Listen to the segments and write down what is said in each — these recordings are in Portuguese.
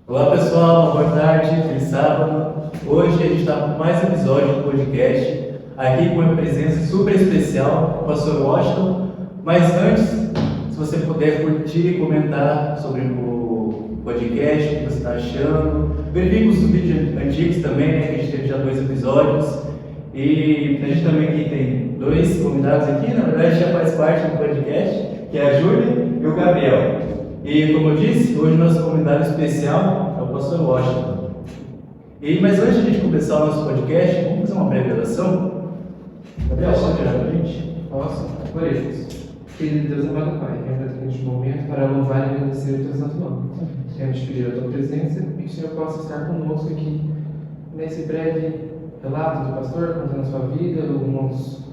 Olá pessoal, boa tarde, feliz sábado. Hoje a gente está com mais um episódio do podcast, aqui com uma presença super especial, o pastor Washington. Mas antes, se você puder curtir e comentar sobre o podcast, o que você está achando, verifique os vídeos antigos também, né, que a gente teve já 2 episódios. E a gente também aqui tem 2 convidados aqui, na verdade já faz parte do podcast, que é a Júlia e o Gabriel. E como eu disse, hoje nosso convidado especial é o pastor Washington. Mas antes de a gente começar o nosso podcast, vamos fazer uma breve oração? Gabriel, pode orar para a gente? Posso? Oremos. Querido Deus, amado Pai, venho aqui neste momento para louvar e agradecer o teu santo nome. Queremos pedir a tua presença e que o Senhor possa estar conosco aqui nesse breve relato do pastor, contando a sua vida, alguns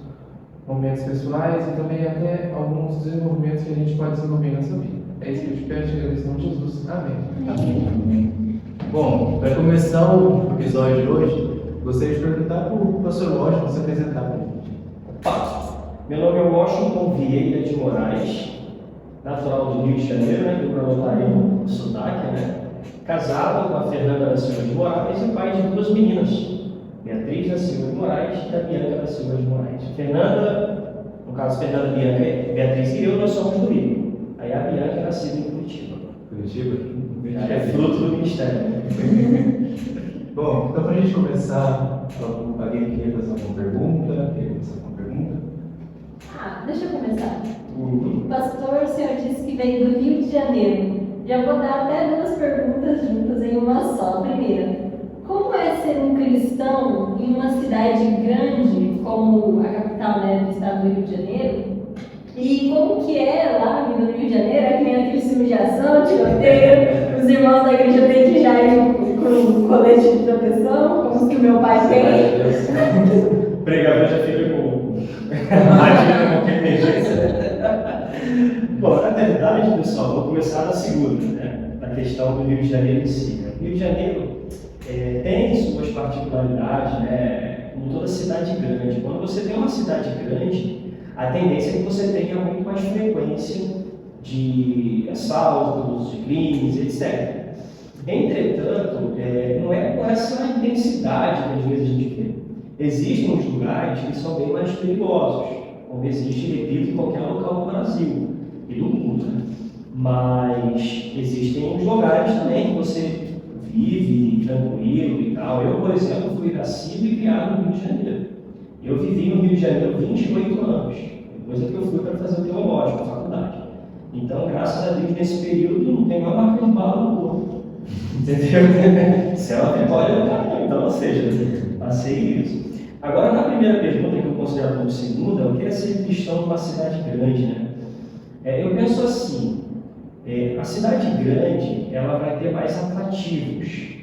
momentos pessoais e também até alguns desenvolvimentos que a gente pode desenvolver na sua vida. É isso que eu te peço e agradeço em nome de Jesus. Amém. Amém. Bom, para começar o episódio de hoje, gostaria de perguntar para o pastor Washington se apresentar para a gente. Meu nome é Washington Vieira de Moraes, natural do Rio de Janeiro, né? Deu para notar aí o sotaque, né? Casado com a Fernanda da Silva de Moraes e pai de 2 meninas, Beatriz da Silva de Moraes e a Bianca da Silva de Moraes. Fernanda, no caso Fernanda, Bianca, Beatriz e eu, nós somos do Rio. Aí a Bianca é nascida em Curitiba. Curitiba? É fruto do ministério. Bom, então para a gente começar, alguém queria fazer alguma pergunta? Queria começar com uma pergunta? Deixa eu começar. Pastor, o senhor disse que veio do Rio de Janeiro. Já vou dar até 2 perguntas juntas em uma só. Primeira, como é ser um cristão em uma cidade grande como a capital, né, do estado do Rio de Janeiro? E como que é lá a vida no Rio de Janeiro? É que nem aquele filme de ação, tiroteio, os irmãos da igreja têm que já ir com um colete de proteção, como que o meu pai tem. O pregador já fica com imagina qualquer emergência. Bom, na verdade, pessoal, vou começar da segunda, né? Da questão do Rio de Janeiro em si. O Rio de Janeiro tem suas particularidades, né? Como toda cidade grande. Quando você tem uma cidade grande, a tendência é que você tenha muito mais frequência de assaltos, de crimes, etc. Entretanto, não é com essa intensidade que às vezes a gente vê. Existem uns lugares que são bem mais perigosos, como existe, repito, em qualquer local do Brasil e do mundo. Né? Mas existem uns lugares também que você vive tranquilo e tal. Eu, por exemplo, fui nascido e criado no Rio de Janeiro. Eu vivi no Rio de Janeiro 28 anos, depois é que eu fui para fazer o teológico, a faculdade. Então, graças a Deus, nesse período, não tem uma marca de bala no corpo. Entendeu? Isso é uma vitória do caminho. Então, ou seja, passei isso. Agora, na primeira pergunta, que eu considero como segunda, eu queria ser cristão numa cidade grande, né? Eu penso assim, a cidade grande, ela vai ter mais atrativos.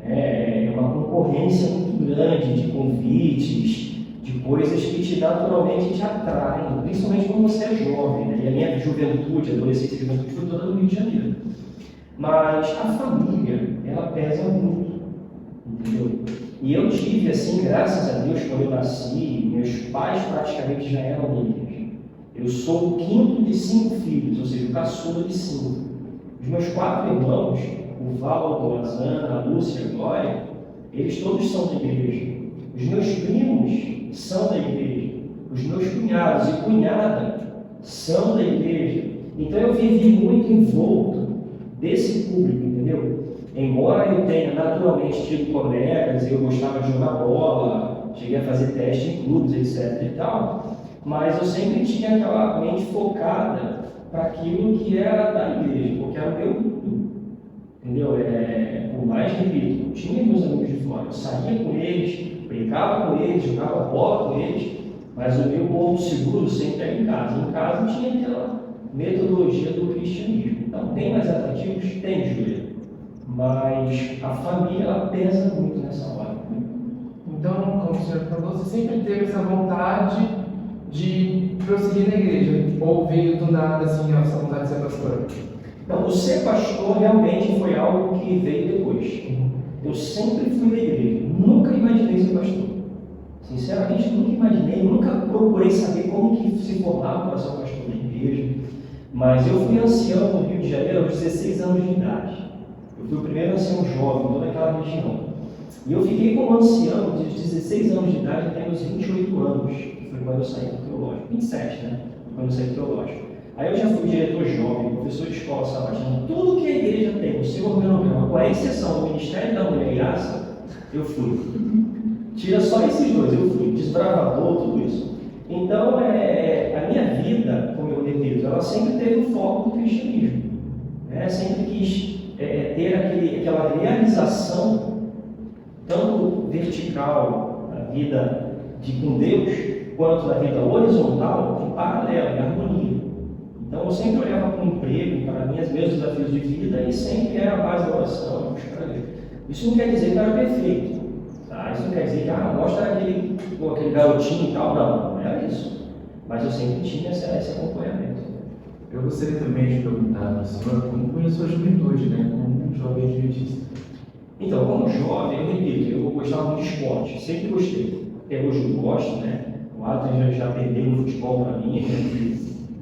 É uma concorrência muito grande de convites, de coisas que naturalmente te atraem, principalmente quando você é jovem, né? E a minha juventude, adolescência e juventude foi toda no Rio de Janeiro. Mas a família, ela pesa muito, entendeu? E eu tive, assim, graças a Deus, quando eu nasci, meus pais praticamente já eram da igreja. Eu sou o 5º de 5 filhos, ou seja, o caçula de 5. Os meus 4 irmãos, o Valdo, a Zana, a Lúcia, a Glória, eles todos são da igreja. Os meus primos são da igreja. Os meus cunhados e cunhada são da igreja. Então eu vivi muito envolto desse público, entendeu? Embora eu tenha naturalmente tido colegas, eu gostava de jogar bola, cheguei a fazer teste em clubes, etc e tal, mas eu sempre tinha aquela mente focada para aquilo que era da igreja, porque era o meu mundo, entendeu? Por mais, repito, eu tinha meus amigos de fora, eu saía com eles, brincava com eles, jogava bola com eles, mas o meu ponto seguro sempre era em casa. Em casa eu tinha aquela metodologia do cristianismo. Então, tem mais atrativos? Tem, Júlia. Mas a família, ela pesa muito nessa hora. Então, como o senhor falou, você sempre teve essa vontade de prosseguir na igreja? Ou veio do nada, assim, essa vontade de ser pastor? Então, o ser pastor realmente foi algo que veio depois. Eu sempre fui da igreja, nunca imaginei ser pastor. Sinceramente, nunca imaginei, nunca procurei saber como que se formava para ser um pastor da igreja. Mas eu fui ancião no Rio de Janeiro aos 16 anos de idade. Eu fui o primeiro a ser um jovem em toda aquela região. E eu fiquei como ancião de 16 anos de idade até os 28 anos, que foi quando eu saí do teológico. 27, né? Quando eu saí do teológico. Aí eu já fui diretor jovem, professor de escola sabatina. Tudo que a igreja tem, o seu organograma, com a exceção do Ministério da Mulher e Graça, eu fui. Tira só esses dois, eu fui. Desbravador, tudo isso. Então, a minha vida, como eu repito, ela sempre teve o foco do cristianismo. Sempre quis ter aquela realização, tanto vertical, da vida com Deus, quanto da vida horizontal, em paralelo, em harmonia. Então, eu sempre olhava para o emprego, para meus desafios de vida, e sempre era a base da oração, buscar Deus. Isso não quer dizer que eu era perfeito. Tá? Isso não quer dizer que mostra aquele garotinho e tal. Não era isso. Mas eu sempre tinha esse acompanhamento. Eu gostaria também de perguntar para o senhor como foi a sua juventude, né? Como um jovem adventista. Então, como jovem, eu repito, eu gostava muito de esporte, sempre gostei. Até hoje eu gosto, né? O Adrian já perdeu no futebol para mim,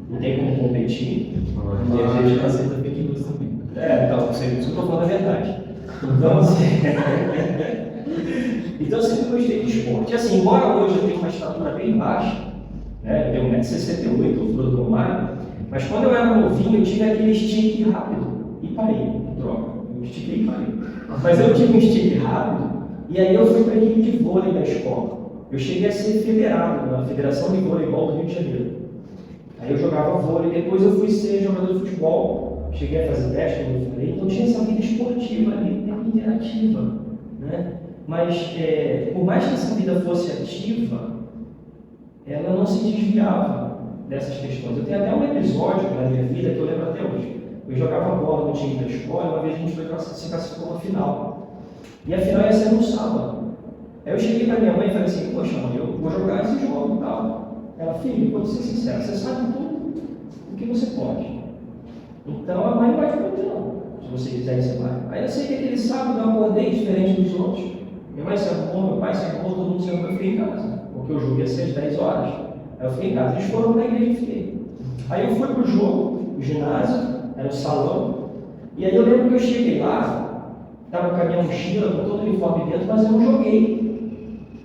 não tem como competir. E a gente aceita fake news também. Então, isso que eu estou falando a verdade. Então, assim, então, eu sempre gostei de esporte. Assim, embora hoje eu tenha uma estatura bem baixa, né? Eu tenho 1,68m, eu fruto do mar, mas quando eu era novinho, eu tive aquele stick rápido e parei. Droga, eu estiquei e parei. Mas eu tive um stick rápido e aí eu fui para a equipe de vôlei da escola. Eu cheguei a ser federado na Federação de Voleibol do Rio de Janeiro. Aí eu jogava vôlei, depois eu fui ser jogador de futebol, cheguei a fazer teste, como eu falei, então tinha essa vida esportiva ali, interativa, né? Mas, por mais que essa vida fosse ativa, ela não se desviava dessas questões. Eu tenho até um episódio na minha vida que eu lembro até hoje. Eu jogava bola no time da escola e uma vez a gente se classificou na final. E a final ia ser no sábado. Aí eu cheguei para minha mãe e falei assim, poxa mãe, eu vou jogar esse jogo e tal. Ela, filho, vou ser sincero, você sabe tudo o que você pode. Então a mãe não vai te prometer não. Se você quiser, você vai. Aí eu sei que aquele sábado eu acordei diferente dos outros. Minha mãe se arrumou, meu pai se arrumou, todo mundo se arrumou, eu fiquei em casa. Porque o jogo ia ser às 10 horas. Aí eu fiquei em casa. Eles foram para a igreja e fiquei. Aí eu fui para o jogo, o ginásio, era o salão. E aí eu lembro que eu cheguei lá, estava com a minha mochila, com todo o uniforme dentro, mas eu não joguei.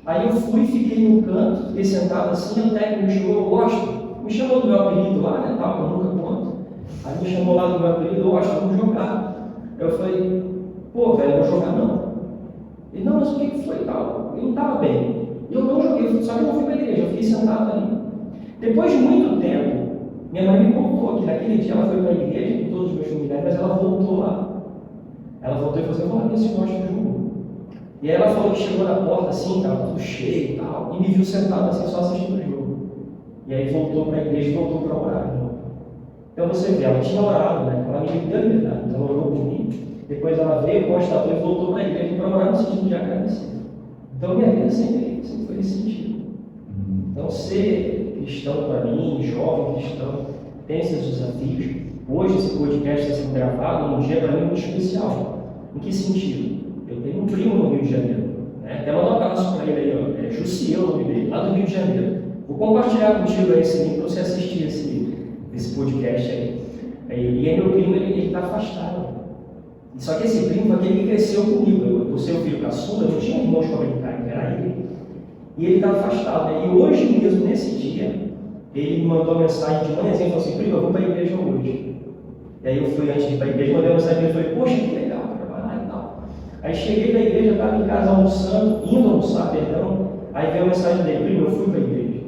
Aí eu fui, fiquei no canto, fiquei sentado assim, o técnico me chamou, eu gosto, me chamou do meu apelido lá, né, tal, que eu nunca conto. Aí me chamou lá do meu apelido, eu gosto, vamos jogar. Eu falei, pô, velho, eu vou jogar não. Ele, não, mas o que foi e tal? Eu não estava bem. E eu não joguei, só que eu não fui para a igreja, eu fiquei sentado ali. Depois de muito tempo, minha mãe me contou que naquele dia ela foi para a igreja com todos os meus familiares, mas ela voltou lá. Ela voltou e falou assim, eu vou lá ver se gosta do jogo. E aí ela falou que chegou na porta assim, estava tudo cheio e tal, e me viu sentado assim, só assistindo o jogo. E aí voltou para a igreja e voltou para orar de novo. Então você vê, ela tinha orado, né? Ela me deu liberdade, então ela orou por mim. Depois ela veio, constatou e voltou para a igreja para orar no sentido de agradecer. Então minha vida sempre foi nesse sentido. Então ser cristão para mim, jovem cristão, tem esses desafios. Hoje esse podcast está sendo gravado num dia para mim muito especial. Em que sentido? Eu tenho um primo no Rio de Janeiro, né? Até mandar um abraço para ele aí, Jussiel, o nome dele, lá do Rio de Janeiro. Vou compartilhar contigo aí esse link para você assistir esse podcast aí. E aí meu primo, ele está afastado. Só que esse primo foi aquele que cresceu comigo. Por ser o filho caçula, eu não tinha irmãos para brincar, era ele. E ele está afastado, né? E hoje mesmo, nesse dia, ele me mandou uma mensagem de manhãzinha e falou assim, primo, eu vou para a igreja hoje. E aí eu fui antes de ir para a igreja, mandei uma mensagem e falei, poxa, que legal, trabalhar e tal. Aí cheguei na igreja, estava em casa almoçando, indo almoçar, perdão. Aí veio a mensagem dele, primo, eu fui para a igreja.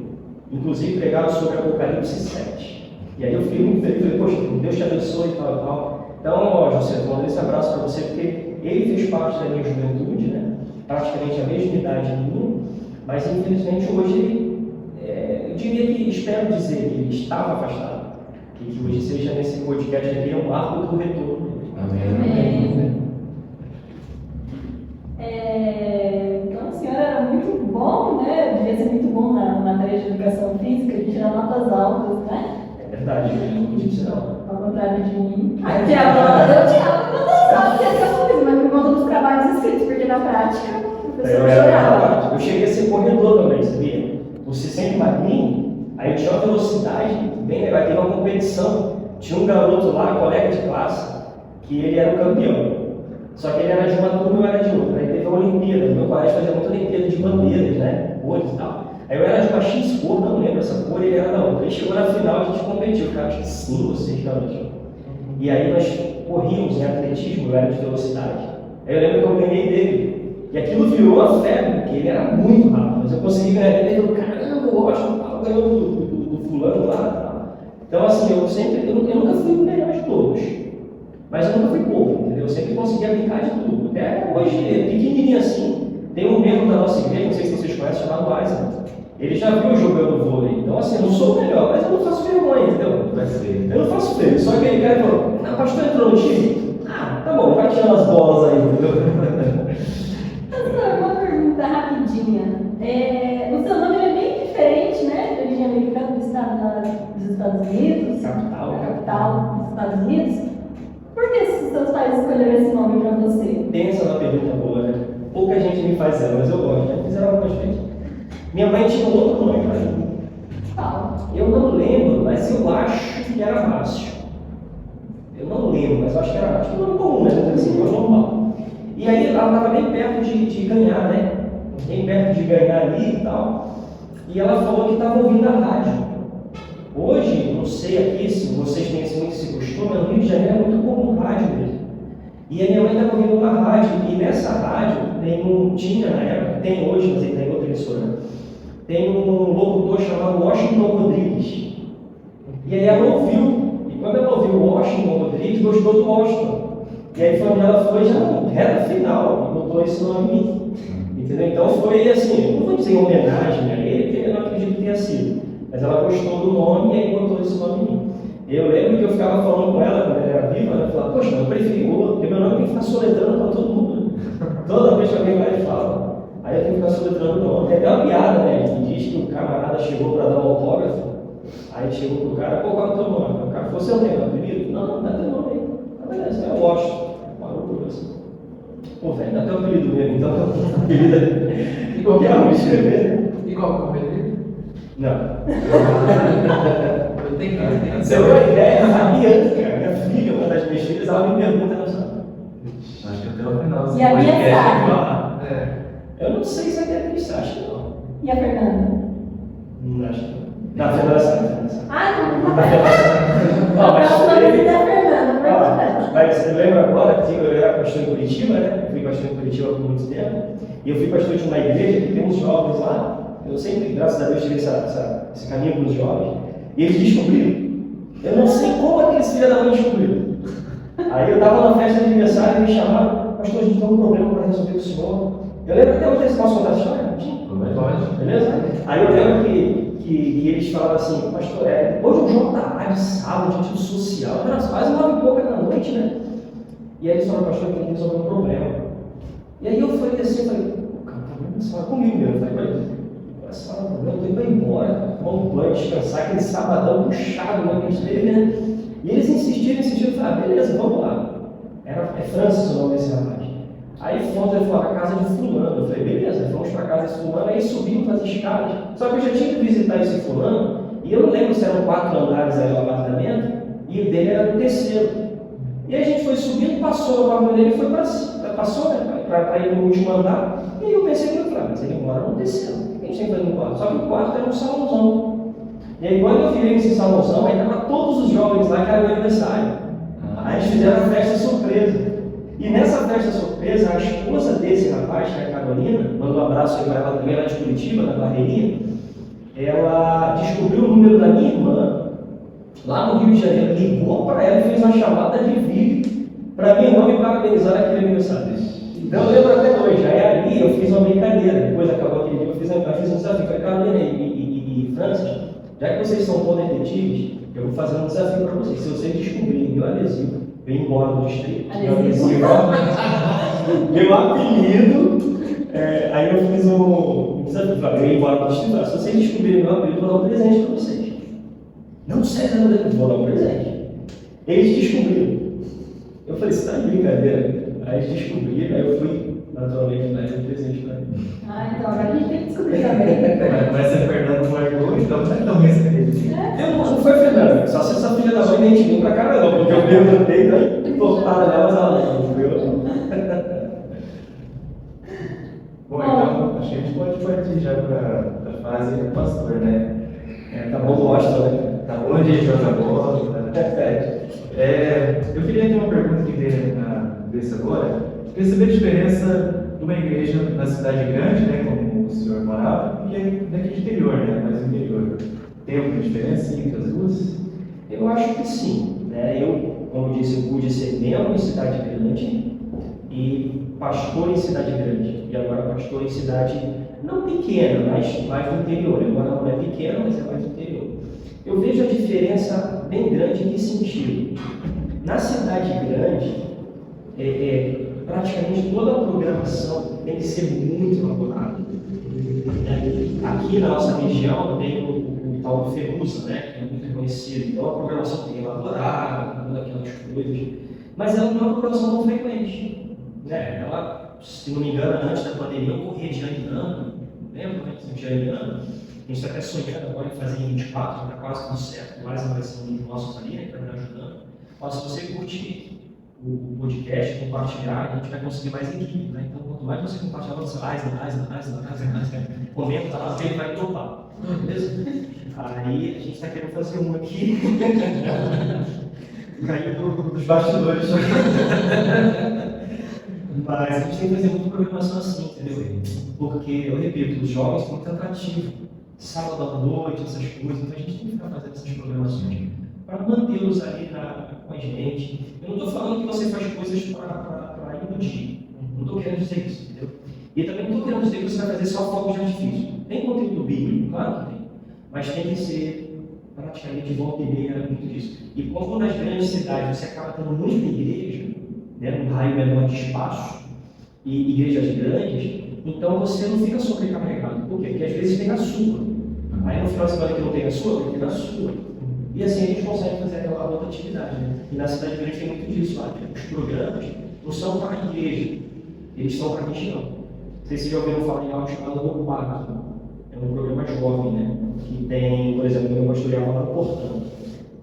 Inclusive pregaram sobre Apocalipse 7. E aí eu fiquei muito feliz, falei, poxa, Deus te abençoe e tal e tal. Então, ó, José, eu mando esse abraço para você, porque ele fez parte da minha juventude, né? Praticamente a mesma idade minha, mas infelizmente hoje eu diria que, espero dizer que ele estava afastado. E que hoje seja nesse podcast aqui um marco do retorno. Amém. Então, o senhor era muito bom, né? Devia ser muito bom na matéria de educação física, de tirar notas altas, né? É verdade, eu não disse não. Ao contrário de mim. Eu tirava notas altas, mas por conta dos trabalhos escritos, porque na prática o professor chorava. Eu cheguei a ser corredor também, sabia? Você sempre magrinho, aí eu tinha uma velocidade bem legal. Teve uma competição, tinha um garoto lá, colega de classe, que ele era o campeão. Só que ele era de uma turma e eu era de outra. Aí teve a Olimpíada, meu colégio fazia muita Olimpíada de bandeiras, né? Cores e tal. Aí eu era de uma X cor, não lembro essa cor, e ele era da outra. Aí chegou na final, a gente competiu, cara, acho que 5 ou 6 garotos. E aí nós corríamos em atletismo, eu era de velocidade. Aí eu lembro que eu ganhei dele. E aquilo virou uma febre, porque ele era muito rápido. Mas eu consegui ganhar dele, ele falou, caramba, o Washington tava ganhando do fulano lá. Então assim, eu nunca fui o melhor de todos. Mas eu nunca fui pouco, entendeu? Eu sempre conseguia brincar de tudo. Até hoje, pequenininho assim, tem um membro da nossa igreja, não sei se vocês conhecem, chamado Isaac. Ele já viu eu jogando vôlei. Então assim, eu não sou o melhor, mas eu não faço vergonha, entendeu? Eu não faço feio. Só que ele cara falou, o pastor entrou no time? Ah, tá bom, vai tirando as bolas aí, entendeu? Pastor, uma pergunta rapidinha. O seu nome é bem diferente, né? De origem americana dos Estados Unidos. Capital. Da capital dos Estados Unidos. Por que seus pais escolheram esse nome para você? Pensa na pergunta boa, né? Pouca gente me faz ela, mas eu gosto, né? Fizeram algumas vezes. Minha mãe tinha um outro nome para mim. Qual? Eu não lembro, mas eu acho que era Márcio. Eu não lembro, mas eu acho que era Márcio. Não é comum, né? Assim, não é normal. E aí ela estava bem perto de ganhar, né? Bem perto de ganhar ali e tal. E ela falou que estava ouvindo a rádio. Hoje, não sei aqui se vocês têm esse costume, mas no Rio de Janeiro é muito comum rádio mesmo. E a minha mãe estava ouvindo uma rádio, e nessa rádio tinha na época, tem hoje, mas ele tem outra emissora, tem um locutor chamado Washington Rodrigues. E aí ela ouviu, e quando ela ouviu o Washington Rodrigues, gostou do Washington. E aí foi onde ela foi já na reta final, e botou esse nome em mim. Entendeu? Então foi assim, eu não vou dizer em homenagem a ele, porque eu não acredito que tenha sido. Mas ela gostou do nome e aí botou esse nome em mim. Eu lembro que eu ficava falando com ela quando ela era viva, ela falava, poxa, eu preferi o porque meu nome tem que ficar soletrando para todo mundo. Toda vez que alguém vai e fala, aí eu tenho que ficar soletrando o nome. Tem até uma piada, né? Que diz que o camarada chegou para dar um autógrafo, aí chegou pro cara, pô, qual é o teu nome? O cara falou, você não tem meu apelido? Não, dá teu nome aí. Ah, beleza, é o Washington. Parou por assim. Pô, velho, dá teu apelido mesmo, então apelido é qualquer um escrever. E qual é o apelido? Não. Eu tenho que Você tem uma ideia, a Bianca, minha filha, uma das minhas filhas, ela me pergunta, não sabe? Acho que até o final desse E a minha podcast sabe? vai falar. Eu não sei se é Beatriz, acho que não. E a Fernanda? Não acho que não. Na Fernanda sabe. Ah, não, Na Fernanda. Não, mas o nome teve- da Fernanda, Ó, mas você lembra agora que eu era pastor em Curitiba, né? Eu fui pastor em Curitiba por muito tempo. E eu fui pastor de uma igreja que tem uns jovens lá. Eu sempre, graças a Deus, tive esse caminho com os jovens. E eles descobriram. Eu não sei como aqueles filhos da mãe descobriram. Aí eu estava na festa de aniversário e me chamaram, pastor, a gente tem um problema para resolver com o senhor. Eu lembro até hoje, posso contar a história? Pode. Beleza? Aí eu lembro que eles falaram assim, pastor, hoje é um jogo da rádio, sábado, dia social, era quase 9h pouca da noite, né? E aí eles falaram, pastor, tem que resolver um problema. E aí eu falei assim, eu falei, pô, cara, o problema é só comigo mesmo. Eu falei, esse problema, eu tenho que ir embora, tomar um banho, descansar, aquele sabadão puxado, né, que a gente teve, né? E eles insistiram, eu falei, beleza, vamos lá. É Francis o nome desse rapaz. Aí fomos, ele falou, a casa de fulano. Eu falei, beleza, fomos para a casa desse fulano, aí subimos as escadas. Só que eu já tinha que visitar esse fulano, e eu não lembro se eram 4 andares aí no apartamento, e o dele era no terceiro. E aí a gente foi subindo, passou no apartamento dele e foi para cima, passou, né, para ir no último andar. E aí eu pensei que eu falei, mas ele mora no terceiro, o que a gente tem que fazer no quarto? Só que o quarto era um salãozão. E aí quando eu virei nesse salãozão, aí estavam todos os jovens lá que era meu aniversário. Aí eles fizeram uma festa surpresa. E nessa festa surpresa, a esposa desse rapaz, que é a Carolina, mando um abraço aí para ela também, lá de Curitiba, na Barreirinha, ela descobriu o número da minha irmã, lá no Rio de Janeiro, ligou para ela e fez uma chamada de vídeo para minha irmã me parabenizar naquele aniversário. Então eu lembro até hoje, aí ali eu fiz uma brincadeira, depois acabou aquele dia, eu fiz um desafio, falei, Carolina e Francis, já que vocês são bons detetives, eu vou fazer um desafio para vocês. Se vocês descobrirem meu adesivo, eu ir embora do distrito. Meu apelido, aí eu fiz um desafio, eu ir embora do distrito. Se vocês descobrirem meu apelido, eu vou dar um presente para vocês. Não, sério, eu vou dar um presente. Eles descobriram. Eu falei, você está de brincadeira? Aí eles descobriram, aí eu fui naturalmente dar um presente para eles. Ah, então agora a gente tem que descobrir também. Mas se a Fernanda marcou, então não é tão respeito. Não foi Fernanda, só se essa filha da mãe nem te viu pra caramba, porque eu perguntei, né? Tortada nela, mas ela não viu. para a fase do pastor, né? Tá bom, gosta, né? Tá bom de jogar bola, eu queria ter uma pergunta que veio na cabeça agora. Queria saber a diferença de uma igreja na cidade grande, né, como o senhor morava, e daqui de interior, né, mais no interior. Tem alguma diferença entre as duas? Eu acho que sim. Né? Eu, como eu disse, eu pude ser membro em cidade grande e pastor em cidade grande. E agora pastor em cidade não pequena, mas mais do interior. Agora não é pequena, mas é mais do interior. Eu vejo a diferença bem grande em que sentido? Na cidade grande, praticamente toda a programação tem que ser muito elaborada. Aqui na nossa região tem o tal do Ferusa, né, que é muito reconhecido. Então a programação tem elaborada, todas aquelas coisas, mas ela não é uma programação tão frequente. Né? Ela, se não me engano, antes da pandemia eu corria de ano em ano, lembra? De ano em ano. A gente está até sonhando agora em fazer em 24, está quase tudo certo, mais vai ser um dos nossos ali, né, que está me ajudando. Mas se você curtir o podcast, compartilhar, a gente vai conseguir mais equipe, né? Então, quanto mais você compartilhar, você mais, comenta lá, ele vai topar, beleza? Aí a gente está querendo fazer um aqui, caiu dos bastidores. Mas a gente tem que fazer muita programação assim, entendeu? Porque, eu repito, os jovens são muito atrativos, sábado à noite, essas coisas, então a gente tem que ficar fazendo essas programações para mantê-los ali com a gente. Eu não estou falando que você faz coisas para iludir. Não estou querendo dizer isso, entendeu? E também não estou querendo dizer que você vai fazer só fogos de artifício. Tem conteúdo bíblico, claro que tem. Mas tem que ser praticamente volta e meia muito disso. E como nas grandes cidades você acaba tendo muita igreja, né, num raio menor de espaço, e igrejas grandes, então você não fica sobrecarregado. Por quê? Porque às vezes tem a sua. Aí no final de semana que não tem a sua, tem a sua. E assim a gente consegue fazer aquela outra atividade, né? E na cidade grande tem muito disso lá. Os programas não são para a igreja, eles são para a região. Não sei se vocês já ouviram falar em algo chamado Ocupado. É um programa jovem, né? Que tem, por exemplo, eu pastoreava lá no Portão.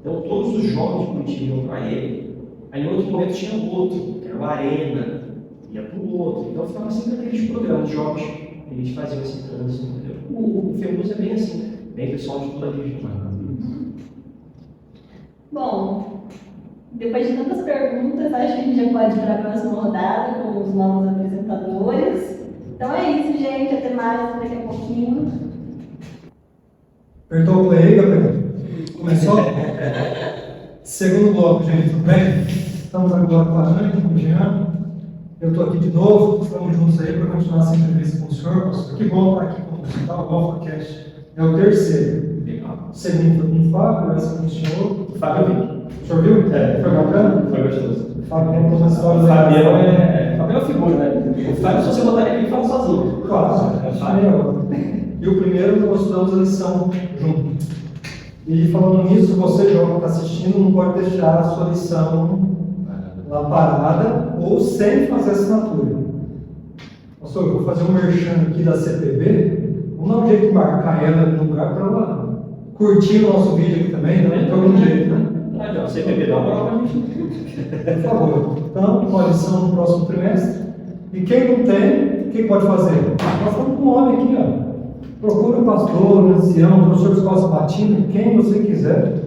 Então todos os jovens de Curitiba iam para ele. Aí em outro momento tinha outro, que era o Arena, ia para o outro. Então ficava sempre aqueles programas jovens, eles faziam esse trânsito, entendeu? O Femus é bem assim, bem pessoal de toda a região. Bom, depois de tantas perguntas, acho que a gente já pode ir para a próxima rodada com os novos apresentadores. Então é isso, gente. Até mais daqui a pouquinho. Apertou o play aí, Gabriel? Começou? Segundo bloco, gente, tudo bem? Estamos agora com a Ana e com o Jean. Eu estou aqui de novo, estamos juntos aí para continuar essa entrevista com o senhor. Pastor, que bom estar aqui com o senhor. O GolfaCast é o terceiro. O segundo foi com o Fábio, esse com o senhor. O Fábio viu. O senhor viu? É. Foi bacana? Foi gostoso. O Fábio contou uma história. O Fabião é uma figura, né? O Fábio, se você botar ele aqui, ele fala sozinho. Claro, e o primeiro nós estudamos a lição junto. E falando nisso, você, jovem, que está assistindo, não pode deixar a sua lição lá parada ou sem fazer assinatura. Pastor, eu vou fazer um merchan aqui da CPB. Vamos dar um jeito de marcar ela no lugar para lá. Curtir o nosso vídeo aqui também, né? De algum jeito, né? Não, CPB dá uma prova pra gente. Por favor. Então, uma lição no próximo trimestre. E quem não tem, quem pode fazer? Nós estamos com um homem aqui, ó. Procura um pastor, um ancião, um professor de escola sabatina, quem você quiser.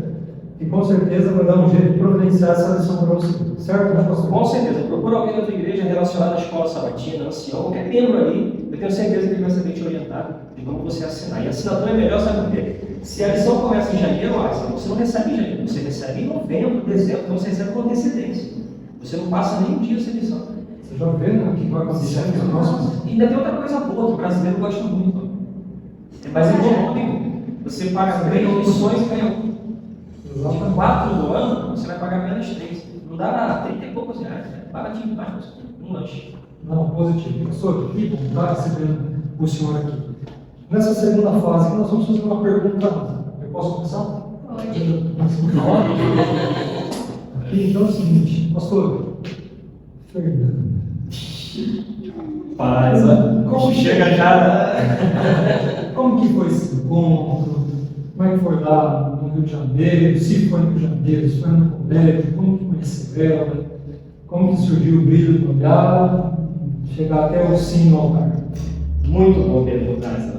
E com certeza vai dar um jeito de providenciar essa lição para você. Certo, né, pastor? Com certeza. Procura alguém da tua igreja relacionado à escola sabatina, ancião, qualquer membro ali. Eu tenho certeza que ele vai saber te orientar de como você assinar. E a assinatura é melhor, sabe por quê? Se a lição começa em janeiro, você não recebe em janeiro. Você recebe em novembro, dezembro, então você recebe com antecedência. Você não passa nem um dia sem lição. Você já vê, né, o que vai acontecer aqui no próximo? E ainda tem outra coisa boa que o brasileiro gosta muito. É mais econômico. Você paga 3 lições e ganha 1. De 4 do ano, você vai pagar menos 3. Não dá 30 e poucos reais. Né? Baratinho demais, um lanche. Não, positivo. Pastor, que bom estar recebendo o senhor aqui. Nessa segunda fase, nós vamos fazer uma pergunta. Eu posso começar? Pode. Aqui, então é o seguinte, pastor Fernando. Paz, como chega já. Como que foi esse encontro? Como é que foi lá no Rio de Janeiro? Se foi no Rio de Janeiro, se foi no colégio, como que conheceu ela? Como que surgiu o brilho do olhar? Chegar até o sim no altar. Muito bom perguntar.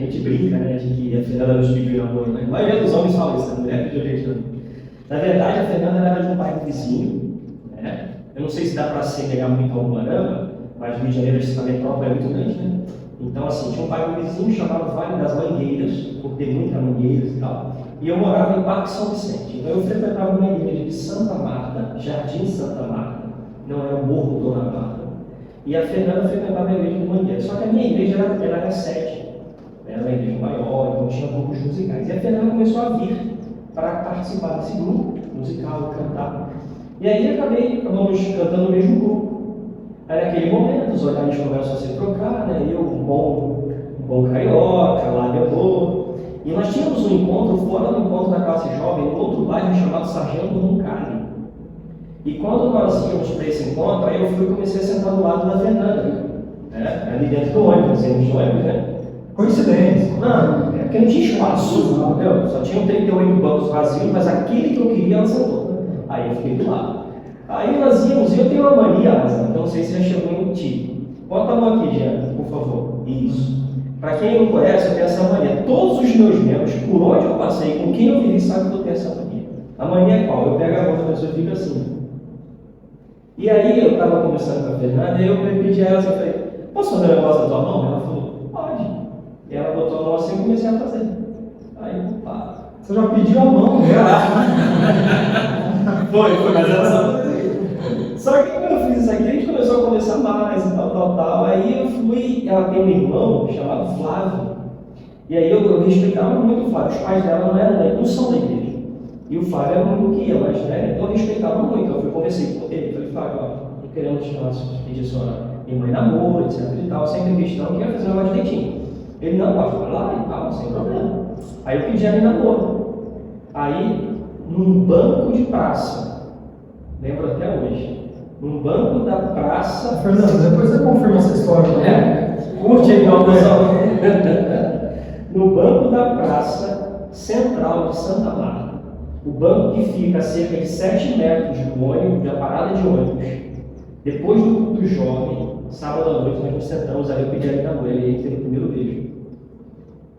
gente brinca, né, de que a Fernanda nos pediu namoro, né? A maioria dos homens fala isso, a mulher pediu a gente também. Na verdade, a Fernanda era de um bairro vizinho, né? Eu não sei se dá para semelhar muito ao Umuarama, mas o Rio de Janeiro, essa metrópole é muito grande, né? Então, assim, tinha um bairro vizinho chamado Vale das Mangueiras, por ter muitas mangueiras e tal, e eu morava em Parque São Vicente. Então, eu frequentava uma igreja de Santa Marta, Jardim Santa Marta, não é o Morro Dona Marta, e a Fernanda frequentava a igreja de Mangueiras. Só que a minha igreja era sede, era uma igreja maior, então tinha grupos musicais. E a Fernanda começou a vir para participar desse grupo musical, cantar. E aí acabamos cantando no mesmo grupo. Aí naquele momento os olhares começam a se trocar, né? Eu, um bom carioca, lá de amor. E nós tínhamos um encontro fora do encontro da classe jovem, em outro bairro chamado Sargento Roncalli. E quando nós íamos para esse encontro, aí eu comecei a sentar do lado da Fernanda, né? Ali dentro do ônibus, íamos no ônibus, né? Coincidência. Não, é porque não tinha espaço, entendeu? Só tinham 38 bancos vazios, mas aquele que eu queria, ela sentou. Aí eu fiquei do lado. Aí nós íamos, e eu tenho uma mania, Asa, então não sei se já chegou em ti. Bota a mão aqui, Jean, por favor. Isso. Para quem não conhece, eu tenho essa mania. Todos os meus membros, por onde eu passei, com quem eu vivi, sabe que eu tenho essa mania. A mania é qual? Eu pego a mão da pessoa e fico assim. E aí eu estava conversando com a Fernanda, e eu pedi a ela, eu falei, posso fazer um negócio da tua mão? Ela falou, pode. E ela botou a mão assim e eu comecei a fazer. Aí, pá. Você já pediu a mão, né? Foi, mas ela só. Só que quando eu fiz isso aqui, a gente começou a conversar mais e tal. Aí eu fui, ela tem um irmão chamado Flávio. E aí eu respeitava muito o Flávio. Os pais dela não são da igreja. E o Flávio era muito que ia, mas né, então eu respeitava muito. Eu conversei com ele, falei, Flávio, ó, não queremos pedir sua irmã em namoro, etc e tal, sempre questão que ia fazer um negócio direitinho. Ele não, pode falar lá e tal, sem problema. Aí eu pedi ela em namoro. Aí, num banco de praça, lembro até hoje, num banco da praça. Fernando, depois você confirma essa história. Curte aí, não, pessoal. No banco da praça central de Santa Marta. O banco que fica a cerca de 7 metros do ônibus, da parada de ônibus. Depois do culto jovem, sábado à noite, nós nos sentamos ali, eu pedi ela em namoro, e aí teve o primeiro beijo.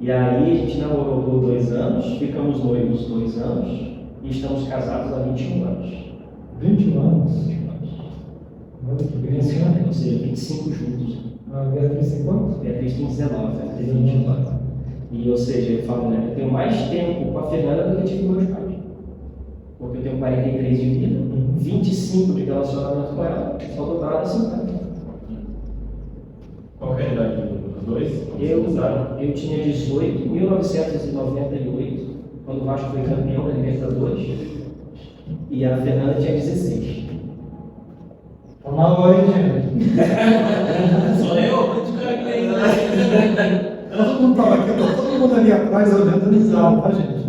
E aí a gente namorou por 2 anos, ficamos noivos 2 anos e estamos casados há 21 anos. 21 anos? 21 anos. Olha que bênção, né? Ou seja, 25 juntos. A Beatriz tem quantos? Beatriz tem 19, ela tem 21 anos. E, ou seja, eu falo, né, eu tenho mais tempo com a Fernanda do que eu tive com meus pais. Porque eu tenho 43 de vida, 25 de relacionamento com ela, só dobrado a 50. Qual que é a idade dos dois? Eu tinha 18, em 1998, quando o Vasco foi campeão da Libertadores, e a Fernanda tinha 16. Tá na hora, hein, gente? Só eu? Onde o cara que tem, né? Todo mundo tava aqui, todo mundo ali atrás olhando risada, tá, gente?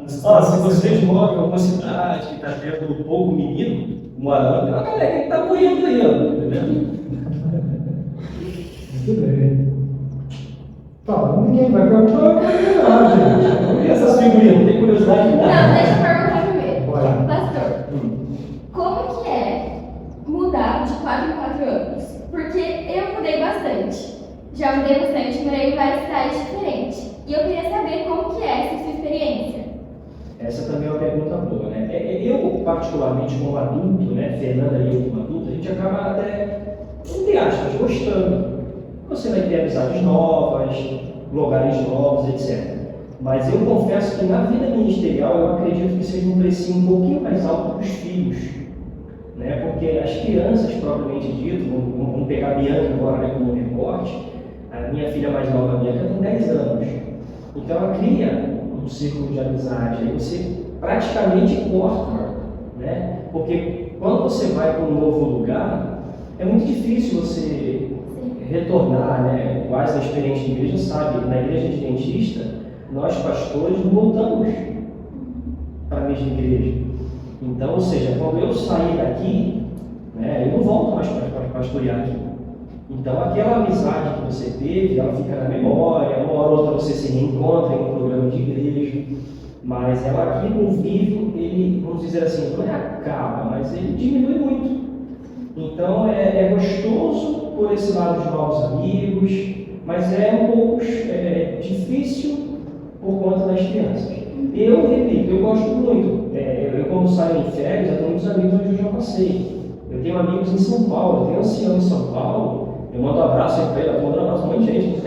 Se vocês moram em alguma cidade que está tendo pouco menino, Umuarama, tem uma galera que está morrendo aí, ó, entendeu? Muito bem. Tá, ninguém vai perguntar, gente. E essas figurinhas, tem curiosidade? Não, deixa eu perguntar primeiro. Vai. Pastor, como que é mudar de 4 em 4 anos? Porque eu mudei bastante. Já mudei bastante, morei em várias cidades diferentes. E eu queria saber como que é essa sua experiência. Essa também é uma pergunta boa, né? Eu, particularmente, como adulto, né? Fernanda e eu como adulto, a gente acaba até, entre aspas, gostando. Você vai ter amizades novas, lugares novos, etc. Mas eu confesso que na vida ministerial eu acredito que seja um precinho um pouquinho mais alto para os filhos. Né? Porque as crianças, propriamente dito, vamos pegar a Bianca agora como recorte, a minha filha mais nova, a Bianca, tem 10 anos. Então ela cria um círculo de amizade, aí você praticamente corta, né? Porque quando você vai para um novo lugar, é muito difícil você retornar, né? Quase a experiência de igreja sabe, na igreja adventista, nós pastores não voltamos para a mesma igreja. Então, ou seja, quando eu sair daqui, né, eu não volto mais para pastorear aqui. Então, aquela amizade que você teve, ela fica na memória, uma hora ou outra você se reencontra em um programa de igreja, mas ela aqui, no convívio, ele, vamos dizer assim, não é acaba, mas ele diminui muito. Então, é gostoso por esse lado de novos amigos, mas é um pouco difícil por conta das crianças. Eu repito, eu gosto muito. Eu quando saio em férias, eu tenho muitos amigos onde eu já passei. Eu tenho amigos em São Paulo, eu tenho ancião em São Paulo. Eu mando um abraço aí para ele, eu mando um abraço para um monte de gente.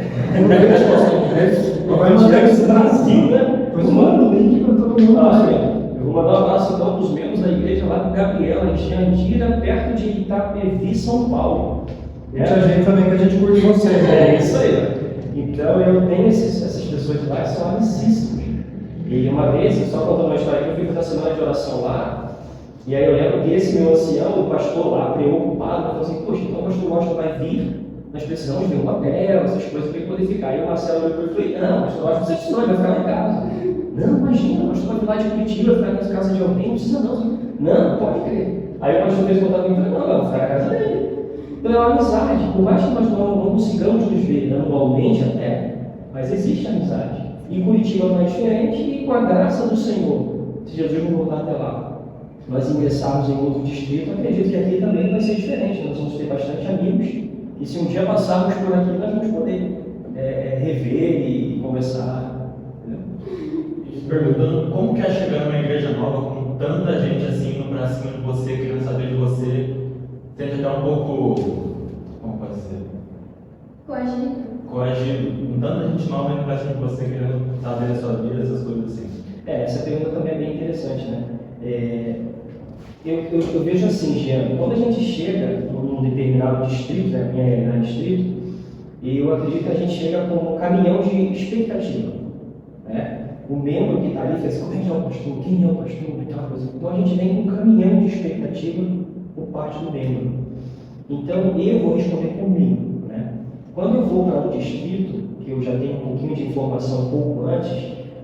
Vai mandar esse Brasil, né? Pois manda o link para todo mundo. Eu vou mandar um abraço então para os membros da igreja lá do Gabriel, em Jandira, perto de Itapevi, São Paulo. E a gente também que a gente curte você. É isso aí. Então eu tenho essas pessoas lá que são amicíssimas. E uma vez, só contando uma história que eu fui fazer a semana de oração lá, e aí eu lembro que esse meu ancião, o pastor lá, preocupado, falou assim: poxa, então o pastor Washington vai vir, nós precisamos ver um hotel, essas coisas para ele poder ficar. E o Marcelo olhou para ele e falou: não, o pastor Washington não precisa, ele vai ficar lá em casa. Não, imagina, o pastor vai vir lá de Curitiba, vai ficar na casa de alguém, não precisa não. Não, pode crer. Aí o pastor fez contato comigo e falou: não, vai ficar na casa dele. Então é uma amizade, por mais que nós não consigamos nos ver anualmente até, mas existe amizade. E Curitiba não é diferente, e com a graça do Senhor, se Jesus não voltar até lá, nós ingressarmos em outro distrito, acredito que aqui também vai ser diferente. Nós vamos ter bastante amigos, e se um dia passarmos por aqui, nós vamos poder rever e conversar. E perguntando como que é chegar numa igreja nova com tanta gente assim indo pra cima de você, querendo saber de você, sente até um pouco, como pode ser? Coagido. Com tanta gente nova indo pra cima de você, querendo saber da sua vida, essas coisas assim. Essa pergunta também é bem interessante, né? Eu vejo assim, Jean, quando a gente chega num determinado distrito, né, minha realidade distrito, e eu acredito que a gente chega com um caminhão de expectativa, né? O membro que está ali fez assim: quem é o pastor? Quem é o pastor? E tal coisa. Então a gente vem com um caminhão de expectativa por parte do membro. Então eu vou responder comigo, né? Quando eu vou para um distrito, que eu já tenho um pouquinho de informação um pouco antes,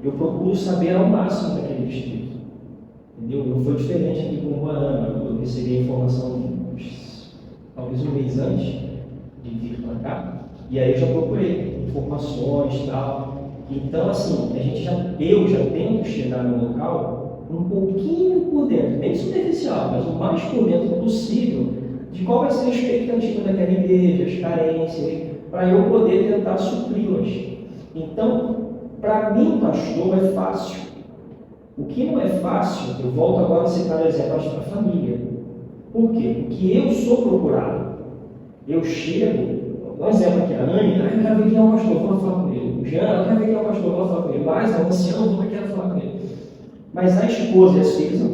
eu procuro saber ao máximo daquele distrito. Entendeu? Não foi diferente aqui com o Guarama. Eu recebi a informação talvez um mês antes de vir para cá, e aí eu já procurei informações e tal. Então, assim, eu já tento chegar no local um pouquinho por dentro, bem superficial, mas o mais por dentro possível de qual vai ser a expectativa daquela igreja, as carências, para eu poder tentar supri-las. Então, para mim, pastor, é fácil. O que não é fácil, eu volto agora a citar o exemplo para a família. Por quê? Porque eu sou procurado. Eu chego, um exemplo aqui, a Anne, eu quero ver quem é o pastor, vou falar com ele. O Jean, eu quero ver quem é o pastor, vou falar com ele. Mas o ancião, eu quero falar com ele. Mas a esposa e as filhas não.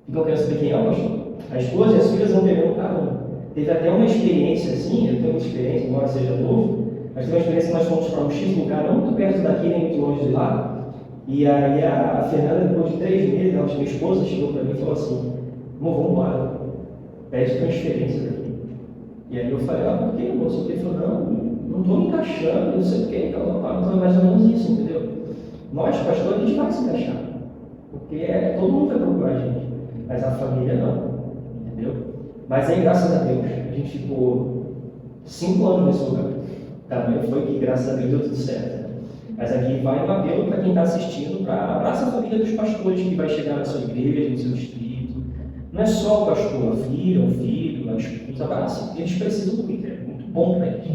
Então eu quero saber quem é o pastor. A esposa e as filhas não pegam carona. Teve até uma experiência assim, eu tenho uma experiência, embora seja novo, mas teve uma experiência que nós fomos para um X lugar, não muito perto daqui, nem muito longe de lá. E aí a Fernanda, depois de 3 meses, a minha esposa chegou para mim e falou assim: vamos embora, pede transferência daqui. E aí eu falei: por que, moço? Ele falou: não estou me encaixando, não sei o que, então mais ou menos isso, entendeu? Nós, pastor, a gente vai se encaixar, porque todo mundo vai procurar a gente, mas a família não, entendeu? Mas aí, graças a Deus, a gente ficou 5 anos nesse lugar. Também foi que, graças a Deus, deu tudo certo. Mas aqui vai um apelo para quem está assistindo, para abraçar a família dos pastores que vai chegar na sua igreja, no seu distrito. Não é só o pastor, a filha, o filho, a esposa, abraça. Eles precisam muito, é muito bom para eles.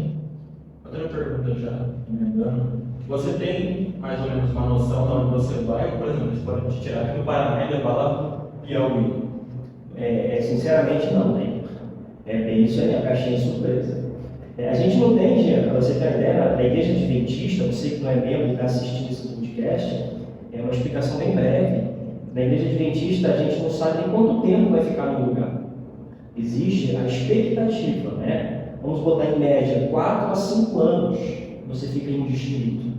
Outra pergunta já, emendando. Você tem mais ou menos uma noção de onde você vai? Por exemplo, você pode te tirar aqui do Paraná e levar lá para Piauí? Sinceramente, não, né? Bem isso aí, a caixinha de surpresa. A gente não tem, para você ter ideia, na igreja adventista, você que não é membro e está assistindo esse podcast, é uma explicação bem breve. Na igreja adventista, a gente não sabe nem quanto tempo vai ficar no lugar. Existe a expectativa, né? Vamos botar em média 4 a 5 anos você fica em um distrito.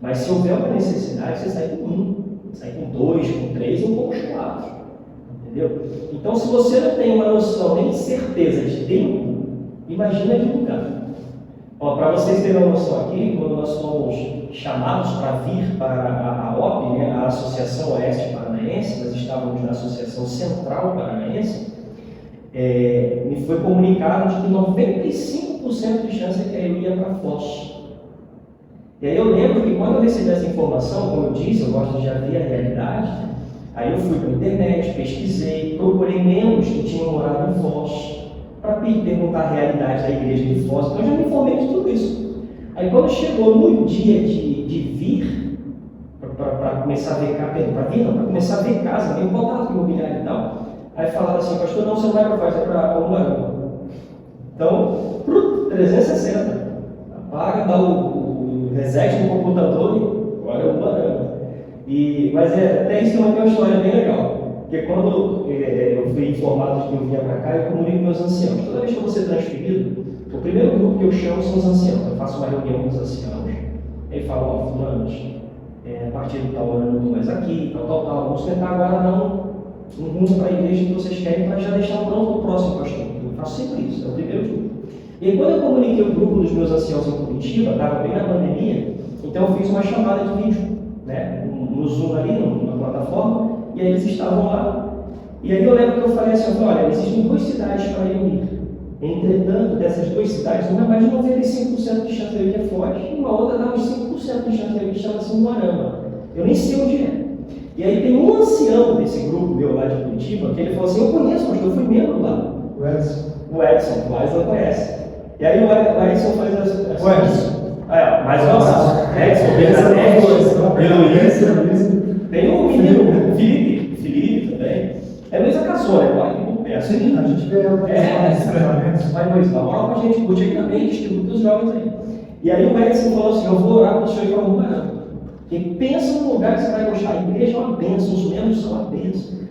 Mas se houver uma necessidade, você sai com 1, sai com 2, com 3 ou com os 4. Entendeu? Então, se você não tem uma noção nem certeza de tempo, imagina de lugar. Para vocês terem uma noção aqui, quando nós fomos chamados para vir para a OP, né, a Associação Oeste Paranaense, nós estávamos na Associação Central Paranaense, me foi comunicado de que 95% de chance é que eu ia para Foz. E aí eu lembro que quando eu recebi essa informação, como eu disse, eu gosto de já ver a realidade, aí eu fui para a internet, pesquisei, procurei membros que tinham morado em Foz, para perguntar a realidade da igreja de Foz. Então eu já me informei de tudo isso. Aí quando chegou no dia de vir, para começar a ver para começar a ver casa, meio contato com o imobiliário e tal, aí falaram assim, pastor, não, você não vai para Foz, é para Umuarama. Então, 360, apaga, dá o reset no computador e agora é Umuarama. Mas até isso tem uma história bem legal. Porque quando eu fui informado de que eu vinha para cá, eu comunico meus anciãos. Toda vez que eu vou ser transferido, o primeiro grupo que eu chamo são os anciãos. Eu faço uma reunião com os anciãos. Aí falo, ó, fulanos, a partir de tal ano eu estou mais aqui, tal. Vamos tentar agora dar um rumo para a igreja que vocês querem para já deixar pronto o próximo pastor. Eu faço sempre isso, é o primeiro grupo. E aí, quando eu comuniquei o grupo dos meus anciãos em Curitiba, estava bem na pandemia, então eu fiz uma chamada de vídeo, né, no Zoom ali, na plataforma, e aí eles estavam lá. E aí eu lembro que eu falei assim, olha, existem 2 cidades para eu ir. Entretanto, dessas 2 cidades, uma mais de 95% de chance de eu ir é Foz, e uma outra dá uns 5% de chance de eu ir, chama-se Umuarama. Eu nem sei onde é. E aí tem um ancião desse grupo meu lá de Curitiba, que ele falou assim, eu conheço, mas eu fui membro lá. O Edson. O Edson conhece. E aí o Edson faz as... O Edson. Mais um abraço. Edson, Heloísa. Tem um menino, Felipe também. É Luísa casou, né? Agora que por perto. Sim, a gente vê ela nos treinamentos. Vai, Luísa, dá moral pra gente, curte aí também, distribui os jovens aí. E aí o Edson falou assim, eu vou orar para o senhor ir para Umuarama. Porque pensa num lugar que você vai gostar. A igreja é uma bênção, os membros são uma bênção.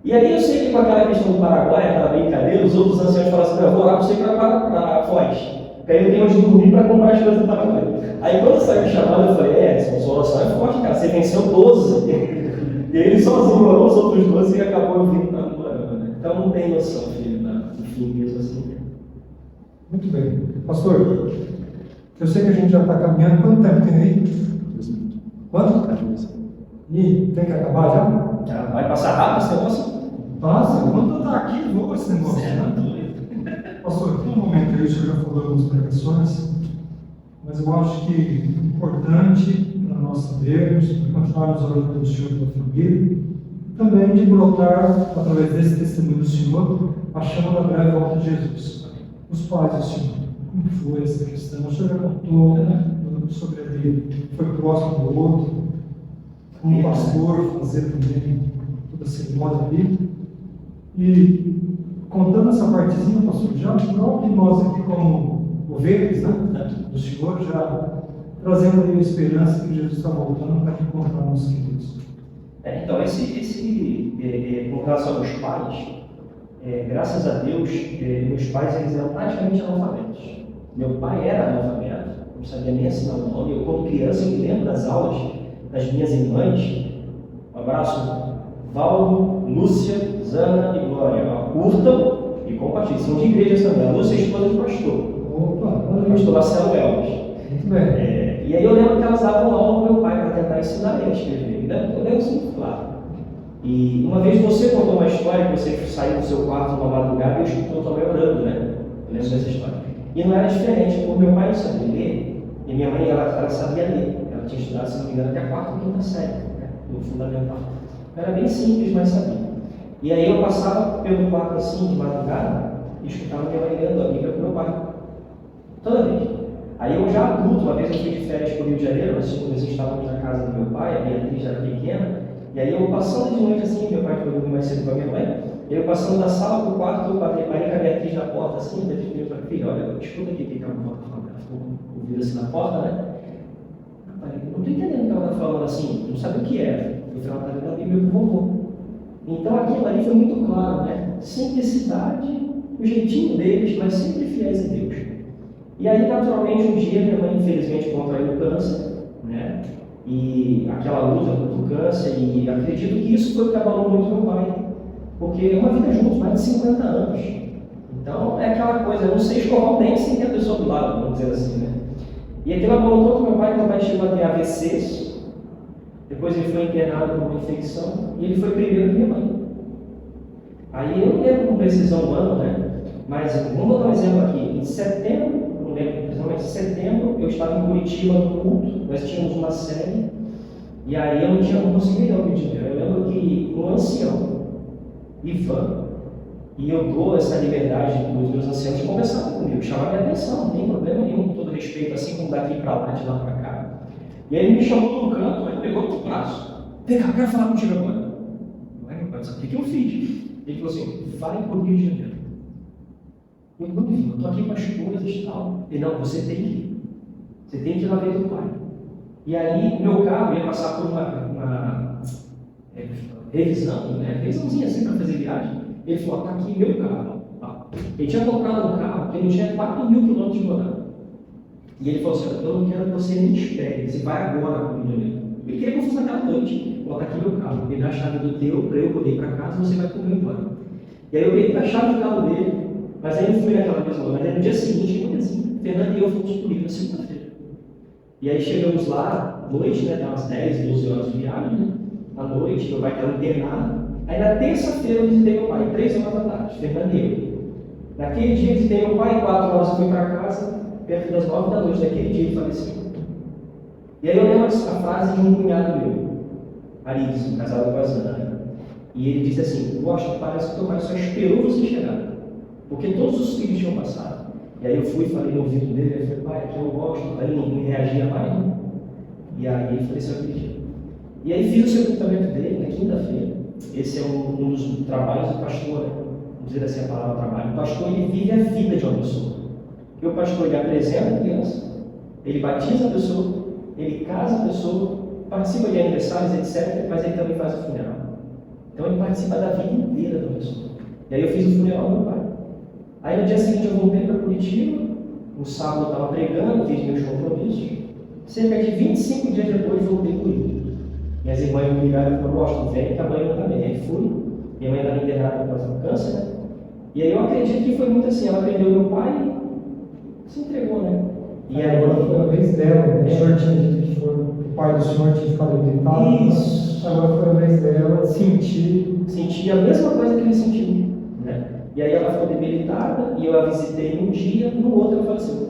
E aí eu sei que com aquela questão do Paraguai, aquela brincadeira, os outros anciãos falam assim, eu vou orar para você ir para Foz. Porque aí eu tenho onde dormir para comprar as coisas do Paraguai. Aí quando saiu o chamado, eu falei, Edson, sua oração é forte, cara, você venceu 12. E ele sozinho orou os outros 12 e acabou vindo para Umuarama, né? Então não tem noção, filho, no fim mesmo assim. Muito bem. Pastor, eu sei que a gente já está caminhando. Quanto tempo tem aí? 2 minutos. Quanto? Ih, tem que acabar já? Já vai passar rápido esse negócio? Passa, quando está aqui, voa esse negócio. Pastor, tem um momento aí, o senhor já falou algumas pregações, mas eu acho que é importante para nós sabermos, para continuarmos orando pelo Senhor e pela família, também de brotar, através desse testemunho do Senhor, a chama da breve volta de Jesus. Os pais do Senhor, como foi essa questão? O Senhor já contou sobre ele, foi próximo do outro, como pastor, fazer também toda a cerimônia ali. E contando essa partezinha, pastor, já próprio nós aqui como ovelhas, né, do Senhor, já trazendo aí a esperança que Jesus está voltando para encontrar nossos queridos. Então, com relação aos pais, graças a Deus, meus pais eles eram praticamente analfabetos. Meu pai era analfabeto, não sabia nem assinar o nome. Eu, como criança, eu me lembro das aulas das minhas irmãs. Um abraço, Valdo, Lúcia, Zana e Glória. Curtam e compartilhem. São de igrejas também. A Lúcia é esposa de pastor. Opa, Pastor Marcelo Elvis. muito bem. E aí eu lembro que elas davam aula com meu pai para tentar ensinar ele a escrever. Eu lembro assim, claro. E uma vez você contou uma história que você saiu do seu quarto numa madrugada e eu escutou também orando, né? Eu lembro dessa história. E não era diferente, porque meu pai não sabia ler e minha mãe ela sabia ler. Ela tinha estudado, se não me engano, até a 4ª ou 5ª série, né? No fundamental. Era bem simples, mas sabia. E aí eu passava pelo quarto assim, de madrugada, e escutava minha mãe lendo a Bíblia para o meu pai. Toda vez. Aí eu já adulto, uma vez eu fui de férias para o Rio de Janeiro, nós estávamos na casa do meu pai, a Beatriz era pequena, e aí eu passando de noite assim, meu pai foi dormir mais cedo com a minha mãe, e eu passando da sala para o quarto, eu parei com a Beatriz na porta assim, e a Beatriz falou, filha, olha, escuta aqui o que a avó está falando. Ela ficou ouvindo assim na porta, né? Eu falei, não estou entendendo o que ela está falando assim, não sabe o que é. Eu falei, ela está lendo a Bíblia com o vovô. Então aquilo ali foi muito claro, né? Simplicidade, o jeitinho deles, mas sempre fiéis a Deus. E aí, naturalmente, um dia minha mãe, infelizmente, contraiu o câncer, né? E aquela luta contra o câncer, e acredito que isso foi o que abalou muito meu pai, porque é uma vida juntos, mais de 50 anos. Então, é aquela coisa, eu não sei escovar o dente sem ter a pessoa do lado, vamos dizer assim, né? E aquilo abalou tanto meu pai chegou a ter AVCs, depois ele foi internado por uma infecção, e ele foi primeiro que minha mãe. Aí eu não lembro com precisão o ano, né? Mas vamos dar um exemplo aqui. Em setembro, não lembro precisamente, em setembro, eu estava em Curitiba no culto, nós tínhamos uma série, e aí eu não conseguia ir ao Rio de Janeiro. Eu lembro que um ancião, Ivan, e eu dou essa liberdade para os meus anciãos de conversar comigo, chamar minha atenção, não tem problema nenhum, todo respeito, assim como daqui para lá, de lá para cá. E aí ele me chamou num canto, aí pegou no braço. Vem cá, eu quero falar contigo agora. Vai, meu pai, sabe o que eu fiz? Ele falou assim, vai para o Rio de Janeiro. Eu não vi, eu estou aqui com as coisas e tal. Ele, não, você tem que ir. Você tem que ir lá ver teu pai. E aí, meu carro ia passar por uma revisão, né? Revisãozinha assim para fazer viagem. Ele falou, tá aqui meu carro. Ele tinha comprado um carro que não tinha 4.000 quilômetros de rodada. E ele falou assim, eu não quero que você nem espere, você vai agora para o Rio de Janeiro. Ele queria que eu fosse naquela noite. Falou, tá aqui meu carro, me dá a chave do teu, para eu poder ir para casa, você vai comigo embora. E aí eu peguei a chave do carro dele, mas aí não fui naquela mesma hora, mas aí no dia seguinte, muito assim, Fernando e eu fomos para o Rio na segunda-feira. E aí chegamos lá, à noite, né, tem umas 10, 12 horas de viagem, né? À noite, meu pai estava internado. Aí na terça-feira eu visitei meu pai, 3 horas da tarde, Fernando e eu. Naquele dia eu visitei meu pai, 4 horas eu fui para casa, perto das 9 da noite, naquele dia ele faleceu. E aí eu lembro a frase de um cunhado meu, Aris, casado com a Zana. E ele disse assim, eu acho que parece que teu pai só esperou você chegar, porque todos os filhos tinham passado. E aí eu fui e falei no ouvido dele, ele falou, pai, aqui eu gosto, aí ele não reagia mais, né? E aí ele faleceu aquele dia. E aí fiz o sepultamento dele na quinta-feira. Esse é um dos trabalhos do pastor, né? Vamos dizer assim a palavra trabalho. O pastor, ele vive a vida de uma pessoa. Porque o pastor, ele apresenta a criança, ele batiza a pessoa, ele casa a pessoa, participa de aniversários, etc., mas ele também faz o funeral. Então ele participa da vida inteira da pessoa. E aí eu fiz o funeral do meu pai. Aí no dia seguinte eu voltei para Curitiba, no sábado eu estava pregando, fiz meus compromissos. Cerca de 25 dias depois voltei para o Rio. Minhas irmãs me ligaram e falaram, gosto, vem que a mãe não está bem. Aí fui, minha mãe estava internada por causa do câncer, né? E aí eu acredito que foi muito assim, ela perdeu meu pai e se entregou, né? E aí agora foi a vez dela, o senhor tinha dito que foi, o pai do senhor tinha ficado deitado. Isso. Agora foi a vez dela sentir a mesma coisa que ele sentiu, né? E aí ela ficou debilitada e eu a visitei um dia, no outro ela faleceu.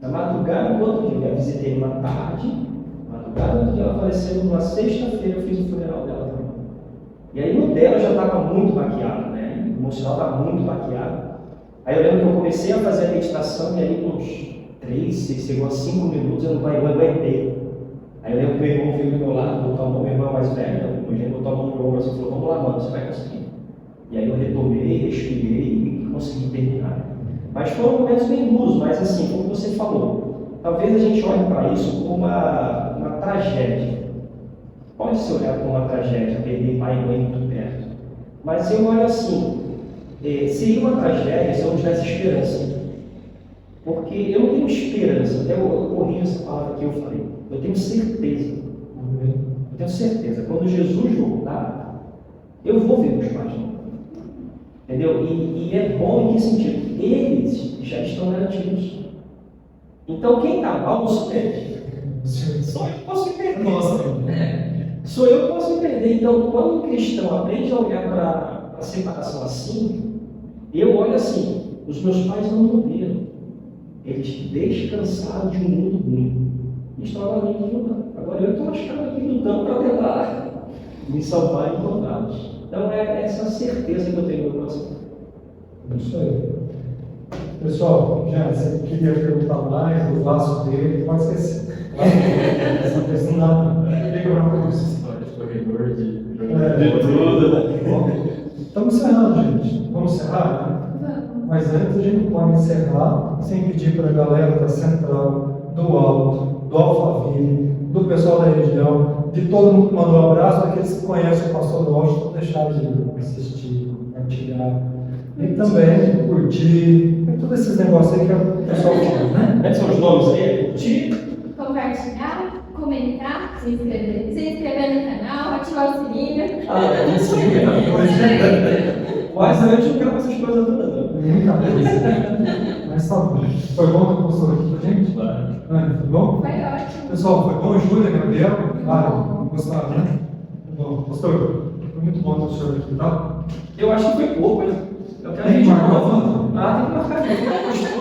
Na madrugada do outro dia, eu a visitei numa tarde, na madrugada do outro dia ela faleceu, numa sexta-feira eu fiz o funeral dela também. E aí no dela já estava muito baqueado, né? O emocional estava muito baqueado. Aí eu lembro que eu comecei a fazer a meditação e aí com uns 3, chegou a 5 minutos eu não aguentei. Aí eu lembro que meu irmão veio do meu lado, botou a mão, meu irmão mais velho, o gente botou a mão no meu ombro assim e falou, vamos lá, mano, você vai conseguir. E aí eu retomei, respirei e consegui terminar. Mas foram momentos bem duros, mas assim, como você falou, talvez a gente olhe para isso como uma tragédia. Pode se olhar como uma tragédia, perder pai e mãe muito perto. Mas eu olho assim, seria uma tragédia se eu não tivesse esperança. Porque eu não tenho esperança, até eu corrijo essa palavra que eu falei, eu tenho certeza. Eu tenho certeza, quando Jesus voltar, eu vou ver meus pais. Entendeu? E é bom em que sentido? Eles já estão garantidos. Então quem está mal não se perde. Só eu posso me perder. Nossa. Sou eu que posso me perder. Então quando o cristão aprende a olhar para a separação assim, eu olho assim, os meus pais não morreram. Eles descansaram de um mundo ruim. E estão na linha de lutar. Agora eu estou lascado aqui lutando para tentar me salvar e encontrá-los. Então é essa certeza que eu tenho no meu coração. Isso aí. Pessoal, já você queria perguntar mais do Vasco dele, pode esquecer. Essa questão não liga para você. História de corredor, de De tudo, né? Estamos encerrando, gente. Vamos encerrar, né? Mas antes a gente não pode encerrar sem pedir para a galera da Central, do Alto, do Alphaville, do pessoal da região, de todo mundo que mandou um abraço, daqueles que conhecem o pastor Washington, deixar de assistir, compartilhar. E também curtir, todos esses negócios aí que o pessoal fala, né? Como é que são os nomes aí? Curtir, Compartilhar, comentar, se inscrever no canal, ativar o sininho. isso aí. Mas antes eu quero essas coisas todas. Muita coisa. Mas tá bom. Foi bom ter postou aqui pra gente? Foi bom? Foi ótimo. Pessoal, foi bom, Júlia, Gabriel? Claro, gostaram, né? Bom, pastor, foi muito bom ter o senhor aqui, tá? Eu acho que foi pouco, né? Eu quero Tem que marcar novo. foto? Tem que marcar de novo, é gostoso.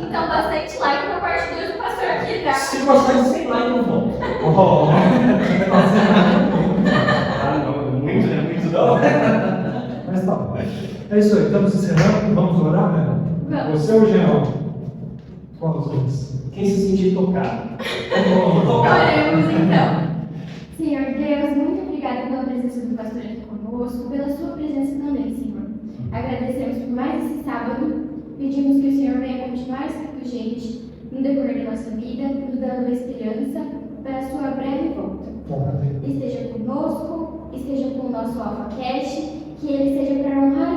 Então, bastante like na parte 2 do pastor aqui, tá? Se gostar de 100 likes, não vão. Oh, Não, muito, né? Muito não. mas tá bom. É isso aí, estamos encerrando, vamos orar, né? Vamos. Você ou o Jean? Qual os outros? Quem se sentir tocado. Oremos então. Senhor Deus, muito obrigada pela presença do pastor aqui conosco, pela sua presença também, Senhor. Agradecemos por mais esse sábado, pedimos que o Senhor venha continuar escutando gente no decorrer da nossa vida, nos dando esperança para a sua breve volta. Esteja conosco, esteja com o nosso AlphaCast, que ele seja para honrar